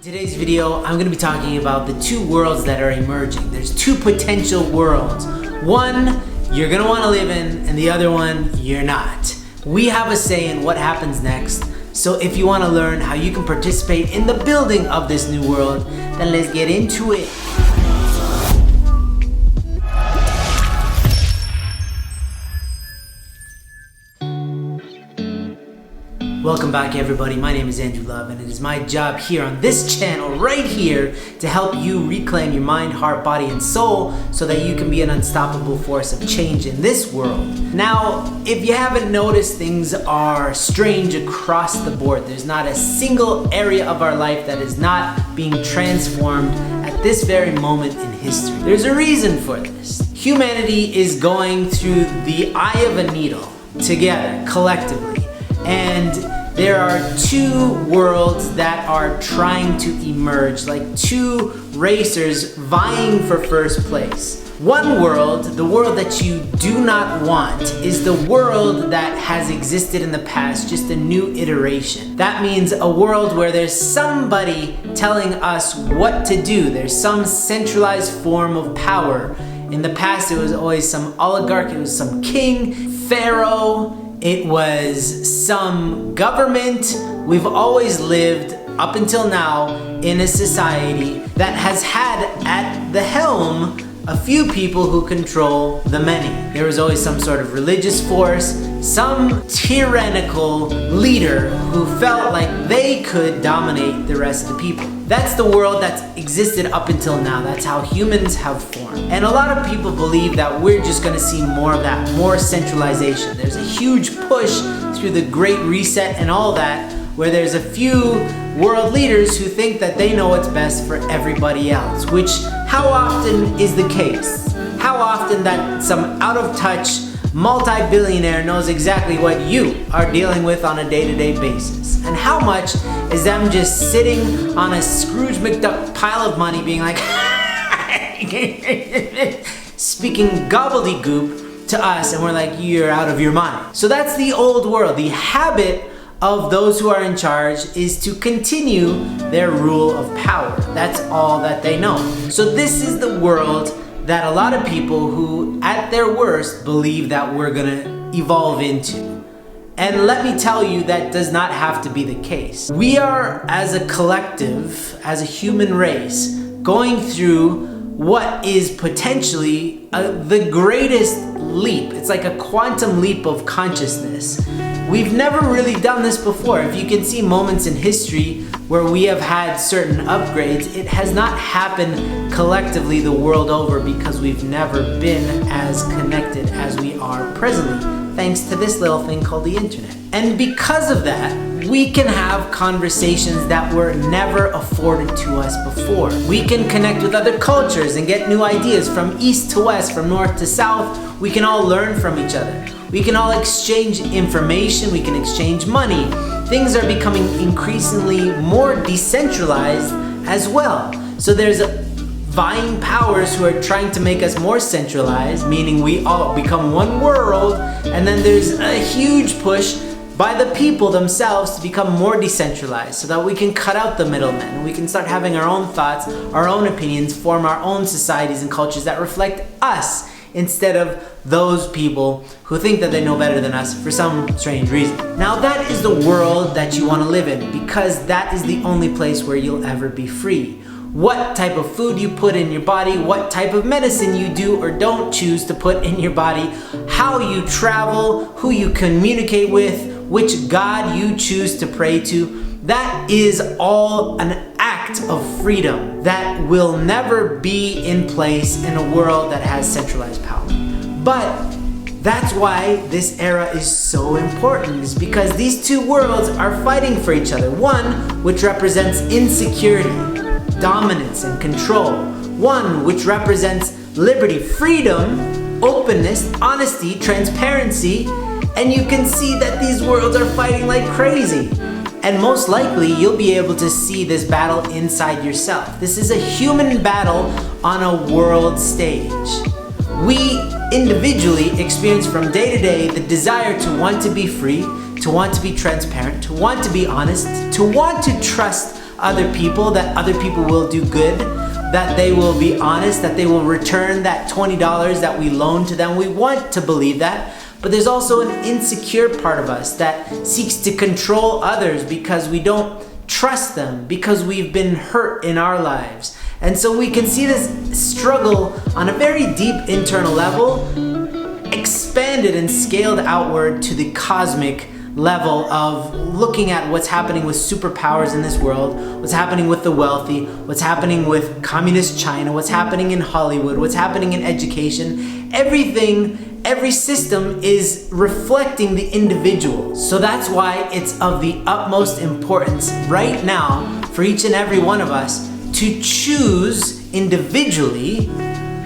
Today's video, I'm going to be talking about the two worlds that are emerging. There's two potential worlds. One you're going to want to live in, and the other one you're not. We have a say in what happens next, so if you want to learn how you can participate in the building of this new world, then let's get into it. Welcome back everybody, my name is Andrew Love and it is my job here on this channel right here to help you reclaim your mind, heart, body, and soul so that you can be an unstoppable force of change in this world. Now, if you haven't noticed, things are strange across the board. There's not a single area of our life that is not being transformed at this very moment in history. There's a reason for this. Humanity is going through the eye of a needle together, collectively. And there are two worlds that are trying to emerge, like two racers vying for first place. One world, the world that you do not want, is the world that has existed in the past, just a new iteration. That means a world where there's somebody telling us what to do. There's some centralized form of power. In the past, it was always some oligarch, it was some king, pharaoh, it was some government. We've always lived, up until now, in a society that has had at the helm a few people who control the many. There was always some sort of religious force, some tyrannical leader who felt like they could dominate the rest of the people. That's the world that's existed up until now. That's how humans have formed. And a lot of people believe that we're just gonna see more of that, more centralization. There's a huge push through the Great Reset and all that, where there's a few world leaders who think that they know what's best for everybody else, which how often is the case? How often that some out-of-touch multi-billionaire knows exactly what you are dealing with on a day-to-day basis? And how much is them just sitting on a Scrooge McDuck pile of money being like speaking gobbledygook to us, and we're like, you're out of your mind. So that's the old world. The habit of those who are in charge is to continue their rule of power. That's all that they know. So this is the world that a lot of people who, at their worst, believe that we're gonna evolve into. And let me tell you, that does not have to be the case. We are, as a collective, as a human race, going through what is potentially the greatest leap. It's like a quantum leap of consciousness. We've never really done this before. If you can see moments in history where we have had certain upgrades, it has not happened collectively the world over because we've never been as connected as we are presently, thanks to this little thing called the internet. And because of that, we can have conversations that were never afforded to us before. We can connect with other cultures and get new ideas from east to west, from north to south. We can all learn from each other. We can all exchange information, we can exchange money. Things are becoming increasingly more decentralized as well. So there's vying powers who are trying to make us more centralized, meaning we all become one world, and then there's a huge push by the people themselves to become more decentralized so that we can cut out the middlemen. We can start having our own thoughts, our own opinions, form our own societies and cultures that reflect us, instead of those people who think that they know better than us for some strange reason. Now that is the world that you want to live in, because that is the only place where you'll ever be free. What type of food you put in your body, what type of medicine you do or don't choose to put in your body, how you travel, who you communicate with, which God you choose to pray to, that is all an act of freedom that will never be in place in a world that has centralized power. But that's why this era is so important, is because these two worlds are fighting for each other. One which represents insecurity, dominance, and control. One which represents liberty, freedom, openness, honesty, transparency, and you can see that these worlds are fighting like crazy. And most likely, you'll be able to see this battle inside yourself. This is a human battle on a world stage. We individually experience from day to day the desire to want to be free, to want to be transparent, to want to be honest, to want to trust other people, that other people will do good, that they will be honest, that they will return that $20 that we loaned to them. We want to believe that, but there's also an insecure part of us that seeks to control others because we don't trust them, because we've been hurt in our lives. And so we can see this struggle on a very deep internal level, expanded and scaled outward to the cosmic level of looking at what's happening with superpowers in this world, what's happening with the wealthy, what's happening with communist China, what's happening in Hollywood, what's happening in education. Everything, every system is reflecting the individual. So that's why it's of the utmost importance right now for each and every one of us to choose individually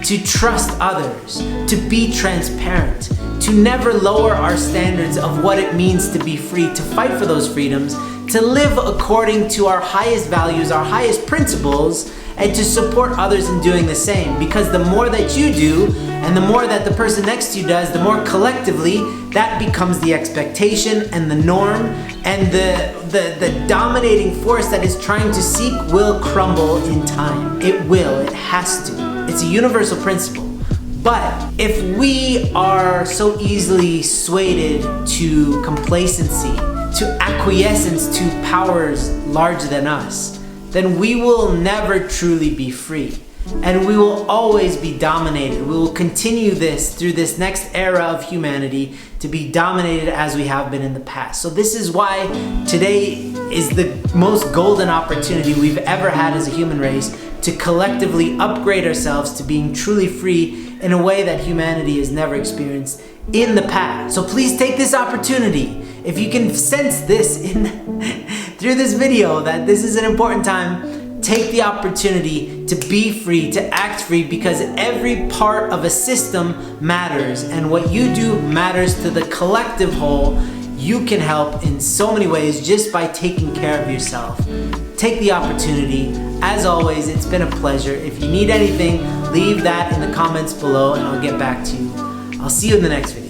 to trust others, to be transparent, to never lower our standards of what it means to be free, to fight for those freedoms, to live according to our highest values, our highest principles, and to support others in doing the same. Because the more that you do, and the more that the person next to you does, the more collectively that becomes the expectation and the norm, and the dominating force that is trying to seek will crumble in time. It will, it has to. It's a universal principle. But if we are so easily swayed to complacency, to acquiescence to powers larger than us, then we will never truly be free. And we will always be dominated. We will continue this through this next era of humanity to be dominated as we have been in the past. So this is why today is the most golden opportunity we've ever had as a human race to collectively upgrade ourselves to being truly free in a way that humanity has never experienced in the past. So please take this opportunity. If you can sense this through this video that this is an important time, take the opportunity to be free, to act free, because every part of a system matters, and what you do matters to the collective whole. You can help in so many ways just by taking care of yourself. Take the opportunity. As always, it's been a pleasure. If you need anything, leave that in the comments below and I'll get back to you. I'll see you in the next video.